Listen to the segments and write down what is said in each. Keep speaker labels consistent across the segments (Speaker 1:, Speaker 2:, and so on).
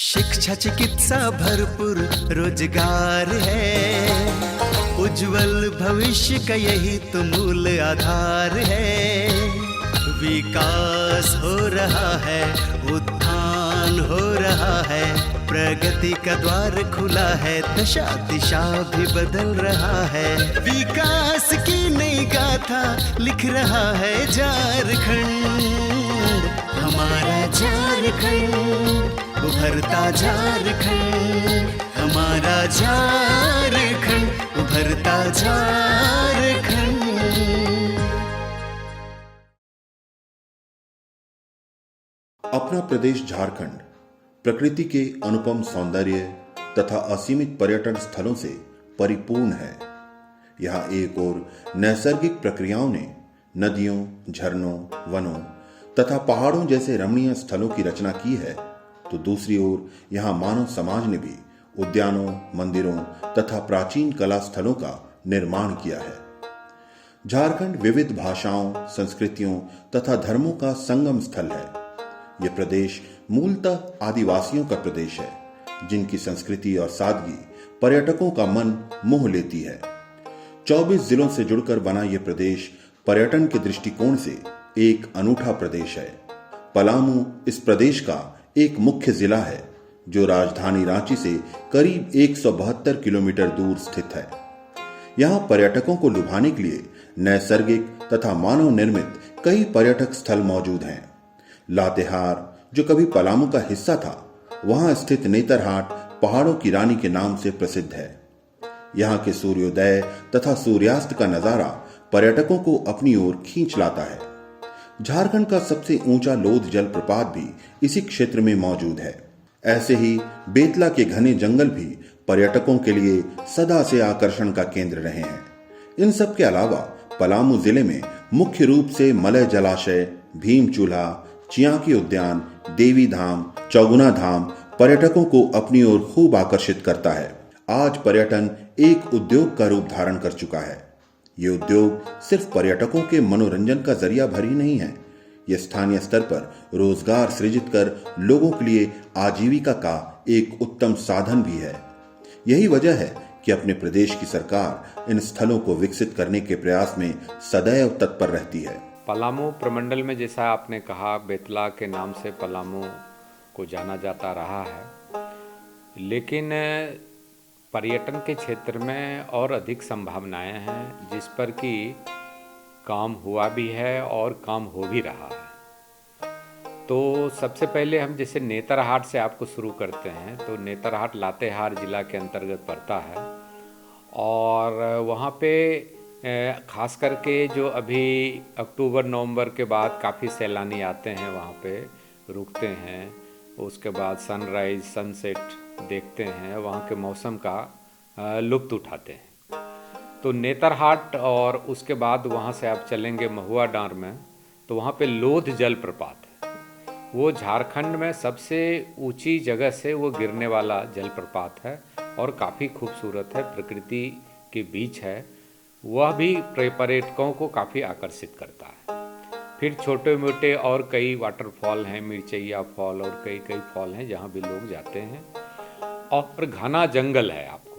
Speaker 1: शिक्षा चिकित्सा भरपूर रोजगार है, उज्जवल भविष्य का यही तो मूल आधार है। विकास हो रहा है, उत्थान हो रहा है, प्रगति का द्वार खुला है, दशा दिशा भी बदल रहा है। विकास की नई गाथा लिख रहा है झारखंड, हमारा झारखंड, उभरता झारखंड, हमारा झारखंड, उभरता झारखंड।
Speaker 2: अपना प्रदेश झारखंड प्रकृति के अनुपम सौंदर्य तथा असीमित पर्यटन स्थलों से परिपूर्ण है। यहाँ एक ओर नैसर्गिक प्रक्रियाओं ने नदियों, झरनों, वनों तथा पहाड़ों जैसे रमणीय स्थलों की रचना की है, तो दूसरी ओर यहाँ मानव समाज ने भी उद्यानों, मंदिरों तथा प्राचीन कला स्थलों का निर्माण किया है। झारखंड विविध भाषाओं, संस्कृतियों तथा धर्मों का संगम स्थल है। यह प्रदेश मूलतः आदिवासियों का प्रदेश है, जिनकी संस्कृति और सादगी पर्यटकों का मन मोह लेती है। 24 जिलों से जुड़कर बना यह प्रदेश पर्यटन के दृष्टिकोण से एक अनूठा प्रदेश है। पलामू इस प्रदेश का एक मुख्य जिला है, जो राजधानी रांची से करीब 172 किलोमीटर दूर स्थित है। यहाँ पर्यटकों को लुभाने के लिए नैसर्गिक तथा मानव निर्मित कई पर्यटक स्थल मौजूद हैं। लातेहार, जो कभी पलामू का हिस्सा था, वहां स्थित नेतरहाट पहाड़ों की रानी के नाम से प्रसिद्ध है। यहाँ के सूर्योदय तथा सूर्यास्त का नजारा पर्यटकों को अपनी ओर खींच लाता है। झारखंड का सबसे ऊंचा लोध जलप्रपात भी इसी क्षेत्र में मौजूद है। ऐसे ही बेतला के घने जंगल भी पर्यटकों के लिए सदा से आकर्षण का केंद्र रहे हैं। इन सब के अलावा पलामू जिले में मुख्य रूप से मलय जलाशय, भीम चूल्हा, चियांकी उद्यान, देवी धाम, चौगुना धाम पर्यटकों को अपनी ओर खूब आकर्षित करता है। आज पर्यटन एक उद्योग का रूप धारण कर चुका है। ये उद्योग सिर्फ पर्यटकों के मनोरंजन का जरिया भर ही नहीं है, यह स्थानीय स्तर पर रोजगार सृजित कर लोगों के लिए आजीविका का एक उत्तम साधन भी है। यही वजह है कि अपने प्रदेश की सरकार इन स्थलों को विकसित करने के प्रयास में सदैव तत्पर रहती है।
Speaker 3: पलामू प्रमंडल में, जैसा आपने कहा, बेतला के नाम से पलामू को जाना जाता रहा है, लेकिन पर्यटन के क्षेत्र में और अधिक संभावनाएं हैं, जिस पर कि काम हुआ भी है और काम हो भी रहा है। तो सबसे पहले हम जैसे नेतरहाट से आपको शुरू करते हैं। तो नेतरहाट लातेहार जिला के अंतर्गत पड़ता है और वहाँ पे खास करके जो अभी अक्टूबर नवंबर के बाद काफ़ी सैलानी आते हैं, वहाँ पे रुकते हैं, उसके बाद सनराइज़ सनसेट देखते हैं, वहाँ के मौसम का लुत्फ़ उठाते हैं। तो नेतरहाट और उसके बाद वहाँ से आप चलेंगे महुआ डांर में, तो वहाँ पे लोध जलप्रपात है। वो झारखंड में सबसे ऊंची जगह से वो गिरने वाला जलप्रपात है और काफ़ी खूबसूरत है, प्रकृति के बीच है। वह भी पर्यटकों को काफ़ी आकर्षित करता है। फिर छोटे मोटे और कई वाटरफॉल हैं, मिर्चैया फॉल और कई कई फॉल हैं जहाँ भी लोग जाते हैं। और घना जंगल है, आपको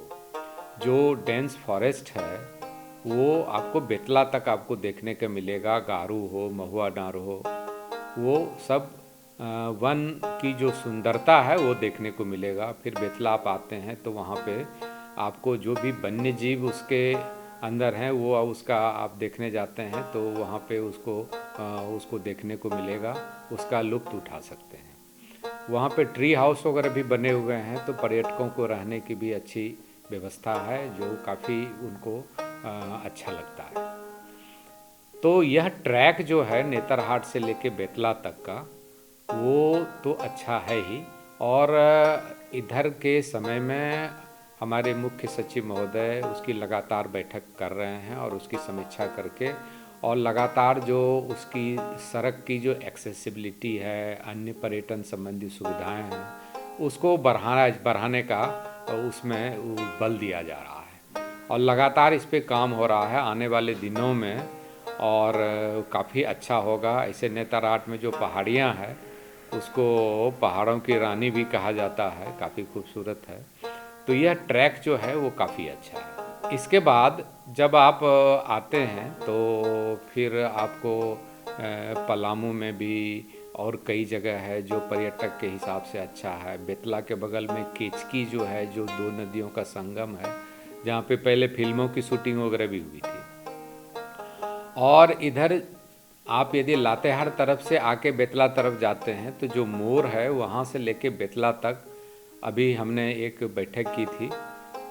Speaker 3: जो डेंस फॉरेस्ट है वो आपको बेतला तक आपको देखने को मिलेगा। गारू हो, महुआ डांर हो, वो सब वन की जो सुंदरता है वो देखने को मिलेगा। फिर बेतला आप आते हैं तो वहाँ पे आपको जो भी वन्य जीव उसके अंदर हैं वो उसका आप देखने जाते हैं, तो वहाँ पे उसको देखने को मिलेगा, उसका लुत्फ़ उठा सकते हैं। वहाँ पे ट्री हाउस वगैरह भी बने हुए हैं, तो पर्यटकों को रहने की भी अच्छी व्यवस्था है, जो काफ़ी उनको अच्छा लगता है। तो यह ट्रैक जो है नेतरहाट से लेके बेतला तक का, वो तो अच्छा है ही। और इधर के समय में हमारे मुख्य सचिव महोदय उसकी लगातार बैठक कर रहे हैं और उसकी समीक्षा करके और लगातार जो उसकी सड़क की जो एक्सेसिबिलिटी है, अन्य पर्यटन संबंधी सुविधाएं हैं, उसको बढ़ाने का उसमें बल दिया जा रहा है और लगातार इस पे काम हो रहा है आने वाले दिनों में, और काफ़ी अच्छा होगा। ऐसे नेतरहाट में जो पहाड़ियाँ हैं उसको पहाड़ों की रानी भी कहा जाता है, काफ़ी खूबसूरत है। तो यह ट्रैक जो है वो काफ़ी अच्छा है। इसके बाद जब आप आते हैं तो फिर आपको पलामू में भी और कई जगह है जो पर्यटक के हिसाब से अच्छा है। बेतला के बगल में केचकी जो है, जो दो नदियों का संगम है, जहाँ पे पहले फिल्मों की शूटिंग वगैरह भी हुई थी। और इधर आप यदि लातेहार तरफ से आके बेतला तरफ जाते हैं तो जो मोर है वहाँ से लेके बेतला तक अभी हमने एक बैठक की थी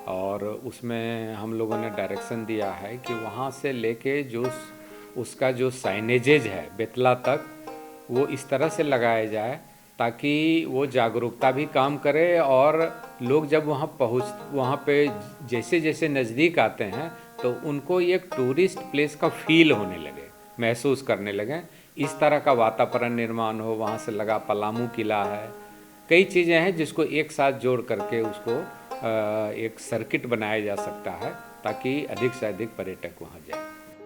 Speaker 3: और उसमें हम लोगों ने डायरेक्शन दिया है कि वहाँ से लेके जो उसका जो साइनेजेज है बेतला तक वो इस तरह से लगाया जाए ताकि वो जागरूकता भी काम करे और लोग जब वहाँ पे जैसे जैसे नज़दीक आते हैं तो उनको एक टूरिस्ट प्लेस का फील होने लगे, महसूस करने लगे। इस तरह का वातावरण निर्माण हो। वहाँ से लगा पलामू किला है, कई चीज़ें हैं जिसको एक साथ जोड़ करके उसको एक सर्किट बनाया जा सकता है ताकि अधिक से अधिक पर्यटक वहाँ जाए।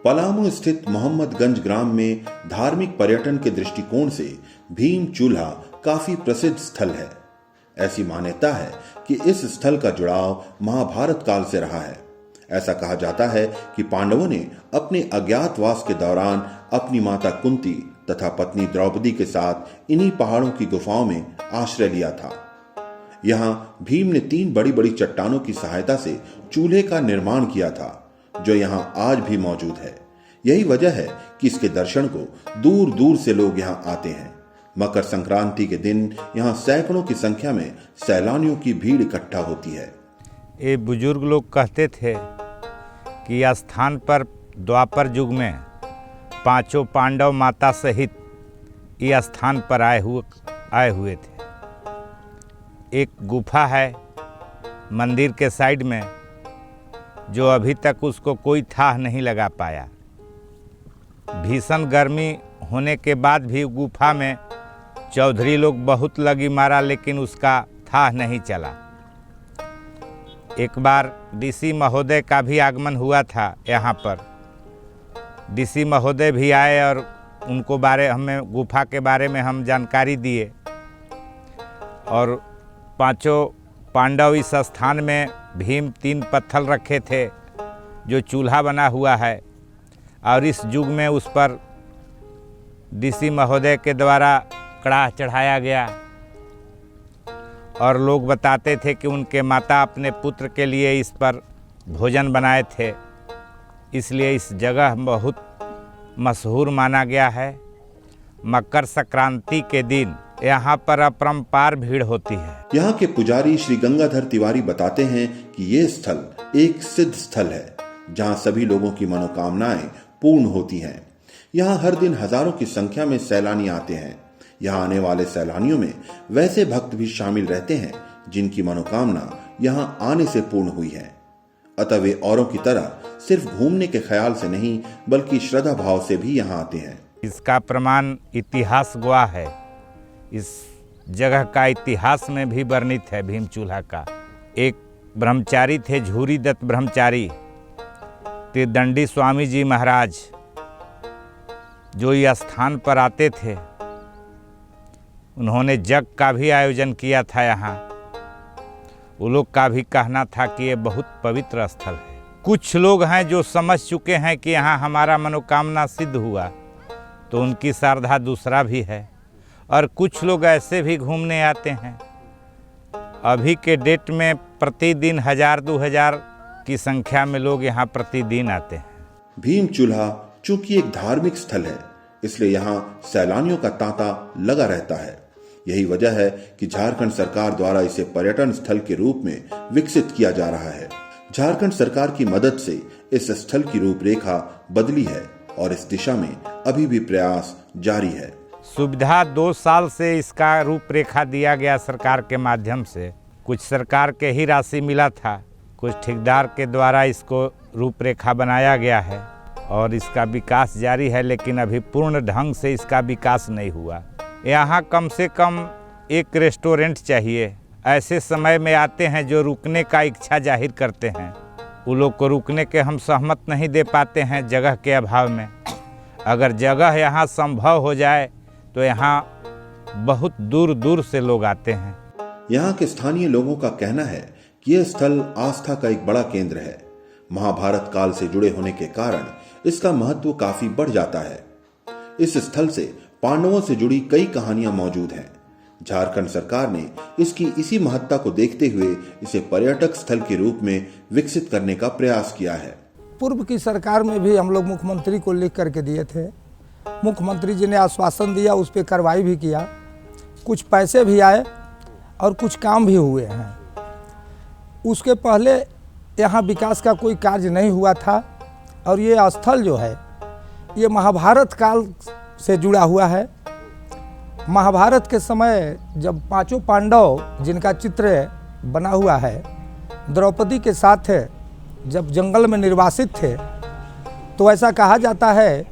Speaker 2: पलामू स्थित मोहम्मदगंज ग्राम में धार्मिक पर्यटन के दृष्टिकोण से भीम चूल्हा काफी प्रसिद्ध स्थल है। ऐसी मान्यता है कि इस स्थल का जुड़ाव महाभारत काल से रहा है। ऐसा कहा जाता है कि पांडवों ने अपने अज्ञातवास के दौरान अपनी माता कुंती तथा पत्नी द्रौपदी के साथ इन्हीं पहाड़ों की गुफाओं में आश्रय लिया था। यहाँ भीम ने 3 बड़ी बड़ी चट्टानों की सहायता से चूल्हे का निर्माण किया था, जो यहाँ आज भी मौजूद है। यही वजह है कि इसके दर्शन को दूर दूर से लोग यहाँ आते हैं। मकर संक्रांति के दिन यहाँ सैकड़ों की संख्या में सैलानियों की भीड़ इकट्ठा होती है।
Speaker 4: ये बुजुर्ग लोग कहते थे कि यह स्थान पर द्वापर युग में 5 पांडव माता सहित यह स्थान पर आए हुए थे। एक गुफा है मंदिर के साइड में जो अभी तक उसको कोई थाह नहीं लगा पाया। भीषण गर्मी होने के बाद भी गुफा में चौधरी लोग बहुत लगी मारा, लेकिन उसका थाह नहीं चला। एक बार डीसी महोदय का भी आगमन हुआ था यहाँ पर। डीसी महोदय भी आए और उनको हमें गुफा के बारे में हम जानकारी दिए और 5 पांडव इस स्थान में भीम 3 पत्थर रखे थे जो चूल्हा बना हुआ है और इस युग में उस पर डीसी महोदय के द्वारा कड़ाह चढ़ाया गया और लोग बताते थे कि उनके माता अपने पुत्र के लिए इस पर भोजन बनाए थे, इसलिए इस जगह बहुत मशहूर माना गया है। मकर संक्रांति के दिन यहाँ पर अपरंपार भीड़ होती है।
Speaker 2: यहाँ के पुजारी श्री गंगाधर तिवारी बताते हैं कि ये स्थल एक सिद्ध स्थल है जहाँ सभी लोगों की मनोकामनाएं पूर्ण होती हैं। यहाँ हर दिन हजारों की संख्या में सैलानी आते हैं। यहाँ आने वाले सैलानियों में वैसे भक्त भी शामिल रहते हैं जिनकी मनोकामना यहाँ आने से पूर्ण हुई है। अतः वे औरों की तरह सिर्फ घूमने के ख्याल से नहीं बल्कि श्रद्धा भाव से भी यहाँ आते हैं।
Speaker 4: इसका प्रमाण इतिहास गवाह है। इस जगह का इतिहास में भी वर्णित है भीम चूल्हा का। एक ब्रह्मचारी थे, झूरी दत्त ब्रह्मचारी, तीर्थदंडी स्वामी जी महाराज, जो इस स्थान पर आते थे। उन्होंने यज्ञ का भी आयोजन किया था यहाँ। वो लोग का भी कहना था कि ये बहुत पवित्र स्थल है। कुछ लोग हैं जो समझ चुके हैं कि यहाँ हमारा मनोकामना सिद्ध हुआ, तो उनकी श्रद्धा दूसरा भी है। और कुछ लोग ऐसे भी घूमने आते हैं। अभी के डेट में प्रतिदिन 1000-2000 की संख्या में लोग यहाँ प्रतिदिन आते हैं।
Speaker 2: भीम चूल्हा चूंकि एक धार्मिक स्थल है, इसलिए यहाँ सैलानियों का तांता लगा रहता है। यही वजह है कि झारखंड सरकार द्वारा इसे पर्यटन स्थल के रूप में विकसित किया जा रहा है। झारखंड सरकार की मदद से इस स्थल की रूपरेखा बदली है और इस दिशा में अभी भी प्रयास जारी है।
Speaker 4: सुविधा 2 साल से इसका रूपरेखा दिया गया सरकार के माध्यम से। कुछ सरकार के ही राशि मिला था, कुछ ठेकेदार के द्वारा इसको रूपरेखा बनाया गया है और इसका विकास जारी है, लेकिन अभी पूर्ण ढंग से इसका विकास नहीं हुआ। यहाँ कम से कम एक रेस्टोरेंट चाहिए। ऐसे समय में आते हैं जो रुकने का इच्छा जाहिर करते हैं, वो लोग को रुकने के हम सहमत नहीं दे पाते हैं जगह के अभाव में। अगर जगह यहाँ संभव हो जाए तो यहाँ बहुत दूर दूर से लोग आते हैं।
Speaker 2: यहाँ के स्थानीय लोगों का कहना है कि यह स्थल आस्था का एक बड़ा केंद्र है। महाभारत काल से जुड़े होने के कारण इसका महत्व काफी बढ़ जाता है। इस स्थल से पांडवों से जुड़ी कई कहानियां मौजूद हैं। झारखंड सरकार ने इसकी इसी महत्ता को देखते हुए इसे पर्यटक स्थल के रूप में विकसित करने का प्रयास किया है।
Speaker 5: पूर्व की सरकार में भी हम लोग मुख्यमंत्री को लिख करके दिए थे। मुख्यमंत्री जी ने आश्वासन दिया, उस पर कार्रवाई भी किया, कुछ पैसे भी आए और कुछ काम भी हुए हैं। उसके पहले यहाँ विकास का कोई कार्य नहीं हुआ था और ये स्थल जो है ये महाभारत काल से जुड़ा हुआ है। महाभारत के समय जब पांचों पांडव जिनका चित्र बना हुआ है द्रौपदी के साथ जब जंगल में निर्वासित थे तो ऐसा कहा जाता है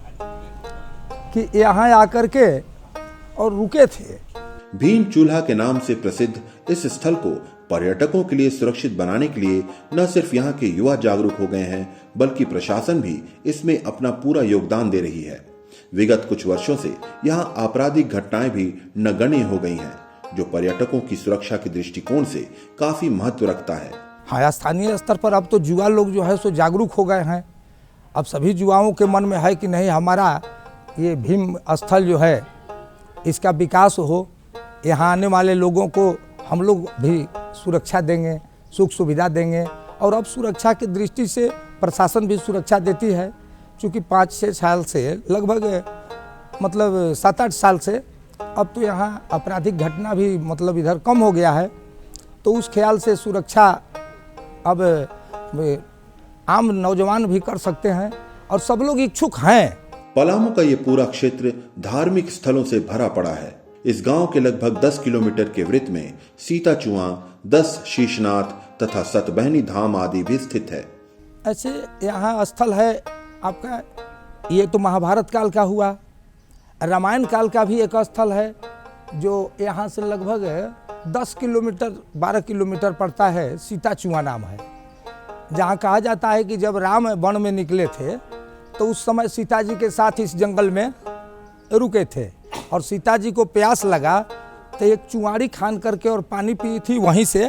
Speaker 5: कि यहाँ आकर के और रुके थे।
Speaker 2: भीम चूल्हा के नाम से प्रसिद्ध इस स्थल को पर्यटकों के लिए सुरक्षित बनाने के लिए न सिर्फ यहाँ के युवा जागरूक हो गए हैं बल्कि प्रशासन भी इसमें अपना पूरा योगदान दे रही है। विगत कुछ वर्षों से यहाँ आपराधिक घटनाएं भी नगण्य हो गई हैं, जो पर्यटकों की सुरक्षा के दृष्टिकोण से काफी महत्व रखता है।
Speaker 5: हाँ, स्थानीय स्तर पर अब तो युवा लोग जो है सो जागरूक हो गए हैं। अब सभी युवाओं के मन में है कि नहीं, हमारा ये भीम स्थल जो है इसका विकास हो, यहाँ आने वाले लोगों को हम लोग भी सुरक्षा देंगे, सुख सुविधा देंगे। और अब सुरक्षा की दृष्टि से प्रशासन भी सुरक्षा देती है, क्योंकि 5-6 साल से लगभग मतलब 7-8 साल से अब तो यहाँ आपराधिक घटना भी मतलब इधर कम हो गया है। तो उस ख्याल से सुरक्षा अब आम नौजवान भी कर सकते हैं और सब लोग इच्छुक हैं।
Speaker 2: पलामू का ये पूरा क्षेत्र धार्मिक स्थलों से भरा पड़ा है। इस गांव के लगभग 10 किलोमीटर के वृत्त में सीता चुआ, 10 शीशनाथ तथा सतबहनी धाम आदि भी स्थित है।
Speaker 5: ऐसे यहाँ स्थल है आपका, ये तो महाभारत काल का हुआ। रामायण काल का भी एक स्थल है जो यहाँ से लगभग 10 किलोमीटर 12 किलोमीटर पड़ता है, सीता चुआ नाम है। जहाँ कहा जाता है कि जब राम वन में निकले थे तो उस समय सीता जी के साथ इस जंगल में रुके थे और सीता जी को प्यास लगा तो एक चुआड़ी खान करके और पानी पी थी। वहीं से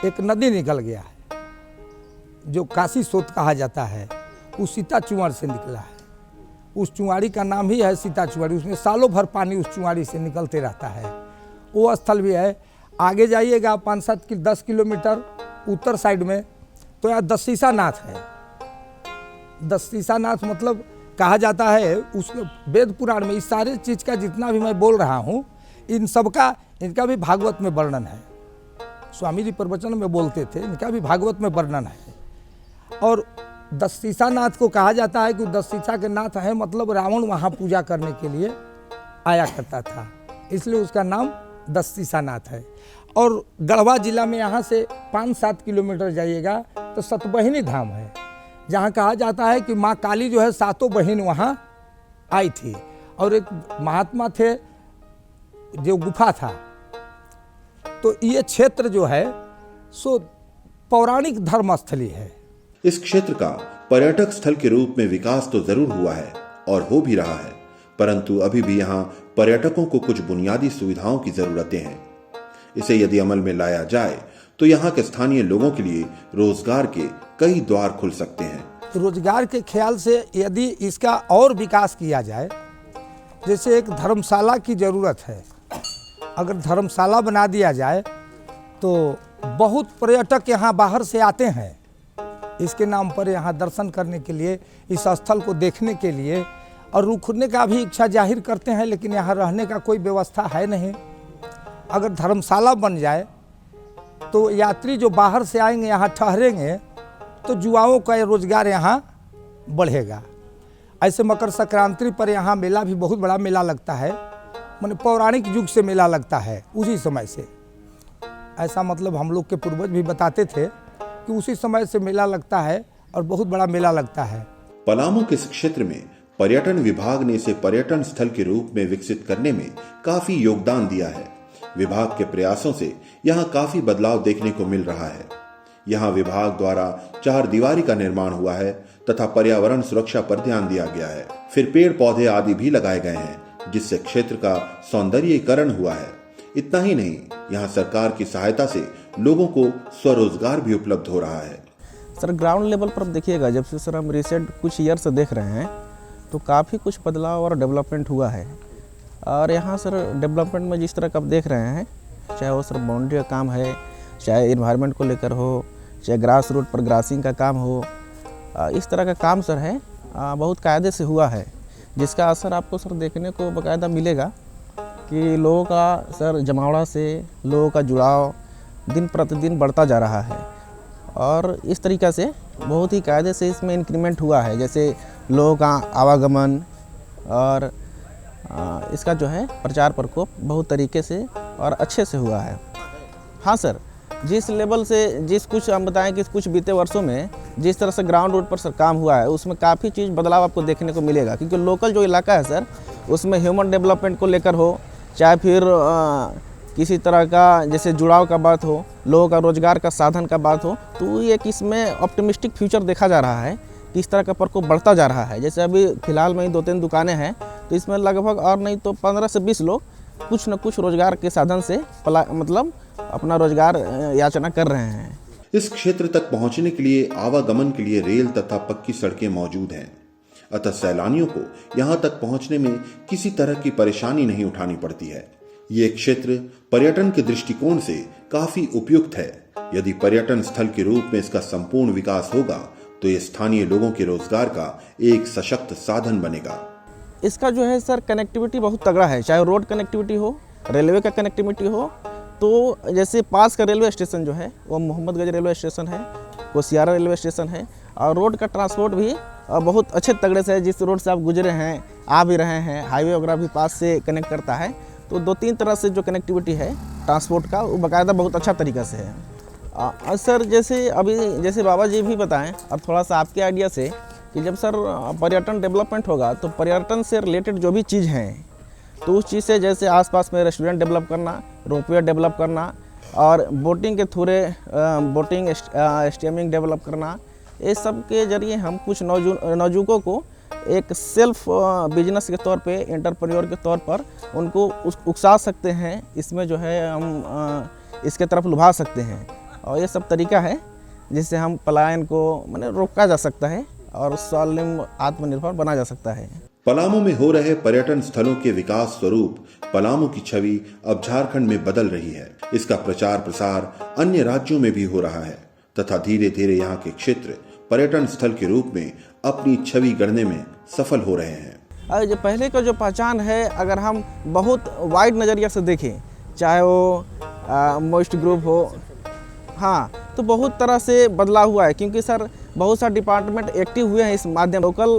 Speaker 5: एक नदी निकल गया है जो काशी सोत कहा जाता है, उस सीता चुआड़ से निकला है। उस चुआड़ी का नाम ही है सीता चुआड़ी। उसमें सालों भर पानी उस चुआड़ी से निकलते रहता है। वो स्थल भी है। आगे जाइएगा 5-7-10 किलोमीटर उत्तर साइड में तो यहाँ दस्सीसा नाथ है। दस्सीसा नाथ मतलब कहा जाता है उस वेद पुराण में इस सारे चीज़ का जितना भी मैं बोल रहा हूँ इन सब का इनका भी भागवत में वर्णन है। स्वामी जी प्रवचन में बोलते थे, इनका भी भागवत में वर्णन है। और दस्सीसा नाथ को कहा जाता है कि दस्सीसा के नाथ है, मतलब रावण वहाँ पूजा करने के लिए आया करता था, इसलिए उसका नाम दस्सीसा नाथ है। और गढ़वा जिला में यहाँ से 5-7 किलोमीटर जाइएगा तो सतबहिनी धाम है, जहाँ कहा जाता है कि माँ काली जो है 7 बहन वहाँ आई थी और एक महात्मा थे जो गुफा था। तो ये क्षेत्र जो है सो पौराणिक धर्मस्थली है।
Speaker 2: इस क्षेत्र का पर्यटक स्थल के रूप में विकास तो जरूर हुआ है और हो भी रहा है, परंतु अभी भी यहाँ पर्यटकों को कुछ बुनियादी सुविधाओं की जरूरतें हैं। इसे यदि अमल में लाया जाए तो यहाँ के स्थानीय लोगों के लिए रोजगार के कई द्वार खुल सकते हैं।
Speaker 5: रोजगार के ख्याल से यदि इसका और विकास किया जाए, जैसे एक धर्मशाला की जरूरत है, अगर धर्मशाला बना दिया जाए तो बहुत पर्यटक यहाँ बाहर से आते हैं इसके नाम पर, यहाँ दर्शन करने के लिए, इस स्थल को देखने के लिए, और रुकने का भी इच्छा जाहिर करते हैं, लेकिन यहाँ रहने का कोई व्यवस्था है नहीं। अगर धर्मशाला बन जाए तो यात्री जो बाहर से आएंगे यहाँ ठहरेंगे तो युवाओं का रोजगार यहाँ बढ़ेगा। ऐसे मकर संक्रांति पर यहाँ मेला भी बहुत बड़ा मेला लगता है, माने पौराणिक युग से मेला लगता है उसी समय से। ऐसा मतलब हम लोग के पूर्वज भी बताते थे कि उसी समय से मेला लगता है और बहुत बड़ा मेला लगता है।
Speaker 2: पलामू के इस क्षेत्र में पर्यटन विभाग ने इसे पर्यटन स्थल के रूप में विकसित करने में काफी योगदान दिया है। विभाग के प्रयासों से यहाँ काफी बदलाव देखने को मिल रहा है। यहाँ विभाग द्वारा 4 दीवारी का निर्माण हुआ है तथा पर्यावरण सुरक्षा पर ध्यान दिया गया है। फिर पेड़ पौधे आदि भी लगाए गए हैं, जिससे क्षेत्र का सौंदर्यीकरण हुआ है। इतना ही नहीं, यहाँ सरकार की सहायता से लोगों को स्वरोजगार भी उपलब्ध हो रहा है।
Speaker 6: सर ग्राउंड लेवल पर देखिएगा, जब से सर हम रिसेंट कुछ ईयर से देख रहे हैं तो काफ़ी कुछ बदलाव और डेवलपमेंट हुआ है। और यहाँ सर डेवलपमेंट में जिस तरह का आप देख रहे हैं, चाहे वो सर बाउंड्री का काम है, चाहे इन्वायरमेंट को लेकर हो, चाहे ग्रास रूट पर ग्रासिंग का काम हो, इस तरह का काम सर है बहुत कायदे से हुआ है, जिसका असर आपको सर देखने को बाकायदा मिलेगा कि लोगों का सर जमावड़ा से लोगों का जुड़ाव दिन प्रतिदिन बढ़ता जा रहा है। और इस तरीक़ा से बहुत ही कायदे से इसमें इंक्रीमेंट हुआ है, जैसे लोगों का आवागमन और इसका जो है प्रचार प्रकोप बहुत तरीके से और अच्छे से हुआ है। हाँ सर, जिस लेवल से कुछ हम बताएं कि कुछ बीते वर्षों में जिस तरह से ग्राउंड रूट पर सर काम हुआ है, उसमें काफ़ी चीज़ बदलाव आपको देखने को मिलेगा, क्योंकि लोकल जो इलाका है सर, उसमें ह्यूमन डेवलपमेंट को लेकर हो, चाहे फिर किसी तरह का जैसे जुड़ाव का बात हो, लोगों का रोजगार का साधन का बात हो, तो ये इसमें ऑप्टिमिस्टिक फ्यूचर देखा जा रहा है कि इस तरह का प्रकोप बढ़ता जा रहा है। जैसे अभी फ़िलहाल में ही 2-3 दुकानें हैं, तो इसमें लगभग और नहीं तो 15 से 20 लोग कुछ न कुछ रोजगार के साधन से मतलब अपना रोजगार याचना कर रहे हैं।
Speaker 2: इस क्षेत्र तक पहुंचने के लिए आवागमन के लिए रेल तथा पक्की सड़कें मौजूद हैं, अतः सैलानियों को यहां तक पहुंचने में किसी तरह की परेशानी नहीं उठानी पड़ती है। ये क्षेत्र पर्यटन के दृष्टिकोण से काफी उपयुक्त है। यदि पर्यटन स्थल के रूप में इसका संपूर्ण विकास होगा तो ये स्थानीय लोगों के रोजगार का एक सशक्त साधन बनेगा।
Speaker 6: इसका जो है सर कनेक्टिविटी बहुत तगड़ा है, चाहे रोड कनेक्टिविटी हो, रेलवे का कनेक्टिविटी हो। तो जैसे पास का रेलवे स्टेशन जो है वो मोहम्मदगंज रेलवे स्टेशन है, कोसियारा रेलवे स्टेशन है, और रोड का ट्रांसपोर्ट भी बहुत अच्छे तगड़े से है। जिस रोड से आप गुजरे हैं, आ भी रहे हैं, हाईवे वगैरह भी पास से कनेक्ट करता है। तो 2-3 तरह से जो कनेक्टिविटी है ट्रांसपोर्ट का, वो बाकायदा बहुत अच्छा तरीक़ा से है। सर जैसे बाबा जी भी बताएं, और थोड़ा सा आपके आइडिया से कि जब सर पर्यटन डेवलपमेंट होगा तो पर्यटन से रिलेटेड जो भी चीज़ हैं, तो उस चीज़ से जैसे आसपास में रेस्टोरेंट डेवलप करना, रोपवे डेवलप करना, और बोटिंग के थ्रू बोटिंग स्टीमिंग डेवलप करना, ये सब के जरिए हम कुछ नौजुवकों को एक सेल्फ बिजनेस के तौर पे, एंटरप्रेन्योर के तौर पर उनको उकसा सकते हैं। इसमें जो है हम इसके तरफ लुभा सकते हैं, और ये सब तरीका है जिससे हम पलायन को माने रोका जा सकता है और स्वावलंबी आत्मनिर्भर बना जा सकता है।
Speaker 2: पलामू में हो रहे पर्यटन स्थलों के विकास स्वरूप पलामू की छवि अब झारखंड में बदल रही है। इसका प्रचार प्रसार अन्य राज्यों में भी हो रहा है तथा धीरे धीरे यहाँ के क्षेत्र पर्यटन स्थल के रूप में अपनी छवि गढ़ने में सफल हो रहे हैं।
Speaker 6: जो पहले का जो पहचान है, अगर हम बहुत वाइड नज़रिया से देखें, चाहे वो मोस्ट ग्रुप हो, हाँ, तो बहुत तरह से बदलाव हुआ है, क्योंकि सर बहुत सा डिपार्टमेंट एक्टिव हुए हैं इस माध्यम लोकल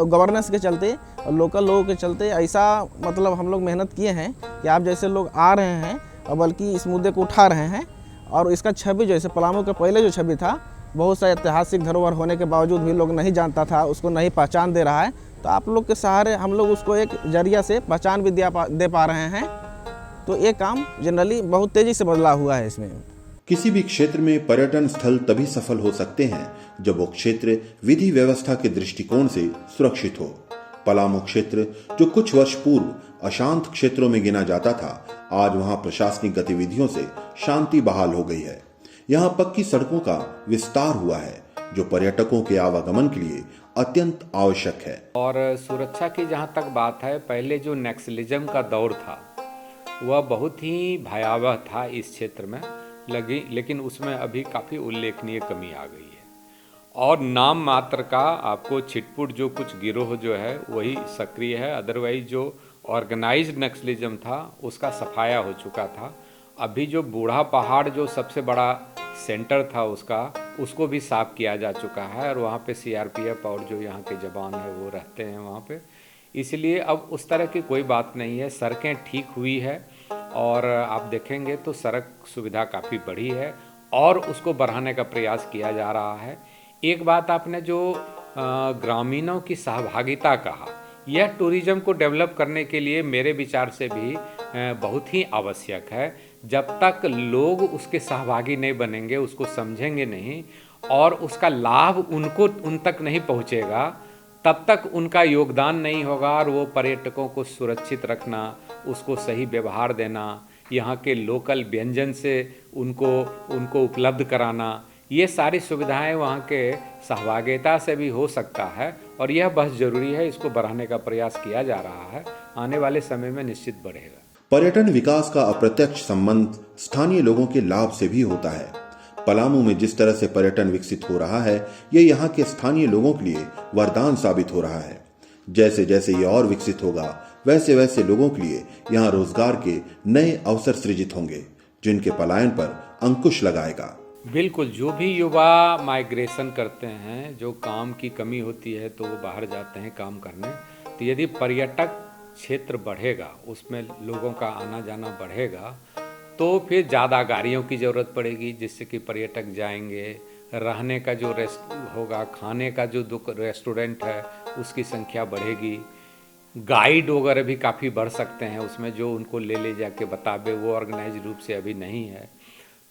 Speaker 6: गवर्नेंस के चलते और लोकल लोगों के चलते। ऐसा मतलब हम लोग मेहनत किए हैं कि आप जैसे लोग आ रहे हैं और बल्कि इस मुद्दे को उठा रहे हैं, और इसका छवि जैसे पलामू का पहले जो छवि था, बहुत सा ऐतिहासिक धरोहर होने के बावजूद भी लोग नहीं जानता था, उसको नहीं पहचान दे रहा है। तो आप लोग के सहारे हम लोग उसको एक जरिया से पहचान भी दे पा रहे हैं। तो ये काम जनरली बहुत तेज़ी से बदलाव हुआ है इसमें।
Speaker 2: किसी भी क्षेत्र में पर्यटन स्थल तभी सफल हो सकते हैं जब वो क्षेत्र विधि व्यवस्था के दृष्टिकोण से सुरक्षित हो। पलामू क्षेत्र जो कुछ वर्ष पूर्व अशांत क्षेत्रों में गिना जाता था, आज वहां प्रशासनिक गतिविधियों से शांति बहाल हो गई है। यहाँ पक्की सड़कों का विस्तार हुआ है जो पर्यटकों के आवागमन के लिए अत्यंत आवश्यक है।
Speaker 3: और सुरक्षा की जहाँ तक बात है, पहले जो नक्सलिज्म का दौर था वह बहुत ही भयावह था इस क्षेत्र में लेकिन उसमें अभी काफ़ी उल्लेखनीय कमी आ गई है। और नाम मात्र का आपको छिटपुट जो कुछ गिरोह जो है वही सक्रिय है, अदरवाइज जो ऑर्गेनाइज्ड नक्सलिज्म था उसका सफाया हो चुका था। अभी जो बूढ़ा पहाड़ जो सबसे बड़ा सेंटर था उसको भी साफ किया जा चुका है, और वहाँ पे सीआरपीएफ और जो यहाँ के जवान हैं वो रहते हैं वहाँ पे, इसलिए अब उस तरह की कोई बात नहीं है। सड़कें ठीक हुई है और आप देखेंगे तो सड़क सुविधा काफ़ी बढ़ी है और उसको बढ़ाने का प्रयास किया जा रहा है। एक बात आपने जो ग्रामीणों की सहभागिता कहा, यह टूरिज्म को डेवलप करने के लिए मेरे विचार से भी बहुत ही आवश्यक है। जब तक लोग उसके सहभागी नहीं बनेंगे, उसको समझेंगे नहीं और उसका लाभ उन तक नहीं पहुंचेगा, तब तक उनका योगदान नहीं होगा और वो पर्यटकों को सुरक्षित रखना, उसको सही व्यवहार देना, यहाँ के लोकल व्यंजन से उनको उपलब्ध कराना, ये सारी सुविधाएं वहाँ के सहभागिता से भी हो सकता है और यह बहुत ज़रूरी है। इसको बढ़ाने का प्रयास किया जा रहा है, आने वाले समय में निश्चित बढ़ेगा।
Speaker 2: पर्यटन विकास का अप्रत्यक्ष संबंध स्थानीय लोगों के लाभ से भी होता है। पलामू में जिस तरह से पर्यटन विकसित हो रहा है, ये यहाँ के स्थानीय लोगों के लिए वरदान साबित हो रहा है। जैसे जैसे ये और विकसित होगा, वैसे वैसे लोगों के लिए यहाँ रोजगार के नए अवसर सृजित होंगे, जिनके पलायन पर अंकुश लगाएगा।
Speaker 3: बिल्कुल, जो भी युवा माइग्रेशन करते हैं, जो काम की कमी होती है तो वो बाहर जाते हैं काम करने, तो यदि पर्यटक क्षेत्र बढ़ेगा, उसमें लोगों का आना जाना बढ़ेगा, तो फिर ज़्यादा गाड़ियों की ज़रूरत पड़ेगी, जिससे कि पर्यटक जाएंगे। रहने का जो होगा, खाने का जो रेस्टोरेंट है उसकी संख्या बढ़ेगी। गाइड वगैरह भी काफ़ी बढ़ सकते हैं उसमें, जो उनको ले जाके बतावे, वो ऑर्गेनाइज रूप से अभी नहीं है।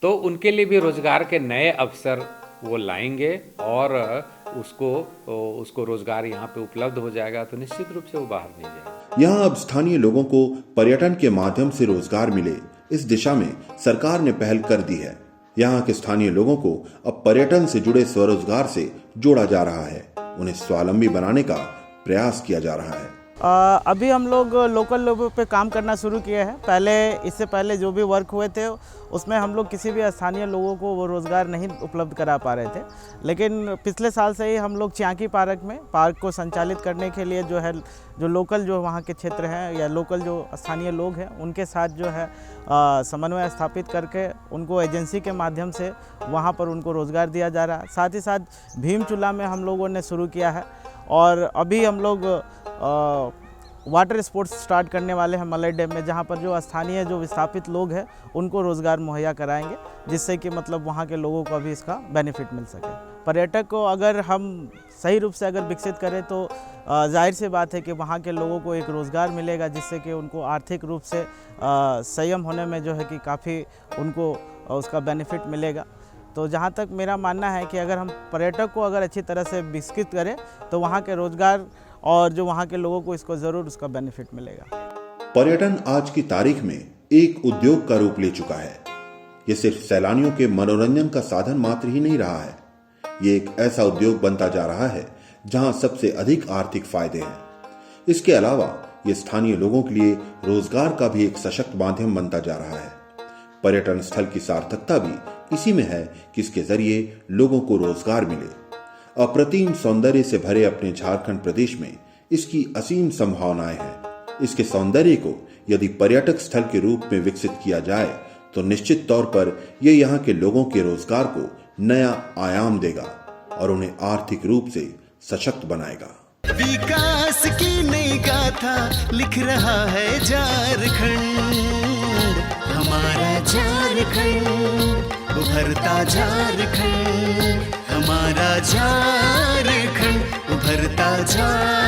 Speaker 3: तो उनके लिए भी रोज़गार के नए अवसर वो लाएंगे और उसको रोज़गार यहाँ पे उपलब्ध हो जाएगा, तो निश्चित रूप से वो बाहर नहीं जाएगा।
Speaker 2: यहाँ अब स्थानीय लोगों को पर्यटन के माध्यम से रोजगार मिले, इस दिशा में सरकार ने पहल कर दी है। यहाँ के स्थानीय लोगों को अब पर्यटन से जुड़े स्वरोजगार से जोड़ा जा रहा है, उन्हें स्वावलंबी बनाने का प्रयास किया जा रहा है।
Speaker 7: अभी हम लोग लोकल लोगों पे काम करना शुरू किए हैं। इससे पहले जो भी वर्क हुए थे उसमें हम लोग किसी भी स्थानीय लोगों को वो रोज़गार नहीं उपलब्ध करा पा रहे थे, लेकिन पिछले साल से ही हम लोग चियांकी पार्क को संचालित करने के लिए जो लोकल जो वहाँ के क्षेत्र हैं या लोकल जो स्थानीय लोग हैं उनके साथ जो है समन्वय स्थापित करके उनको एजेंसी के माध्यम से वहाँ पर उनको रोज़गार दिया जा रहा है। साथ ही साथ भीमचूला में हम लोगों ने शुरू किया है और अभी हम लोग वाटर स्पोर्ट्स स्टार्ट करने वाले हैं मलई डैम में, जहाँ पर जो स्थानीय जो विस्थापित लोग हैं उनको रोज़गार मुहैया कराएंगे, जिससे कि मतलब वहाँ के लोगों को भी इसका बेनिफिट मिल सके। पर्यटक को अगर हम सही रूप से अगर विकसित करें तो जाहिर सी बात है कि वहाँ के लोगों को एक रोज़गार मिलेगा, जिससे कि उनको आर्थिक रूप से संयम होने में जो है कि काफ़ी उनको उसका बेनिफिट मिलेगा। तो जहाँ तक मेरा मानना है कि अगर हम पर्यटक को अगर अच्छी तरह से विकसित करें तो वहाँ के रोज़गार और जो वहाँ के लोगों को इसको ज़रूर उसका बेनिफिट मिलेगा।
Speaker 2: पर्यटन आज की तारीख में एक उद्योग का रूप ले चुका है। ये सिर्फ सैलानियों के मनोरंजन का साधन मात्र ही नहीं रहा है, ये एक ऐसा उद्योग बनता जा रहा है जहां सबसे अधिक आर्थिक फायदे हैं। इसके अलावा ये स्थानीय लोगों के लिए रोजगार का भी एक सशक्त माध्यम बनता जा रहा है। पर्यटन स्थल की सार्थकता भी इसी में है कि इसके जरिए लोगों को रोजगार मिले। अप्रतिम सौंदर्य से भरे अपने झारखंड प्रदेश में इसकी असीम संभावनाएं हैं। इसके सौंदर्य को यदि पर्यटक स्थल के रूप में विकसित किया जाए तो निश्चित तौर पर यह यहाँ के लोगों के रोजगार को नया आयाम देगा और उन्हें आर्थिक रूप से सशक्त बनाएगा।
Speaker 1: विकास की नई गाथा लिख रहा है झारखंड, हमारा झारखंड, उभरता झारखंड, हमारा झारखंड, उभरता झारखंड।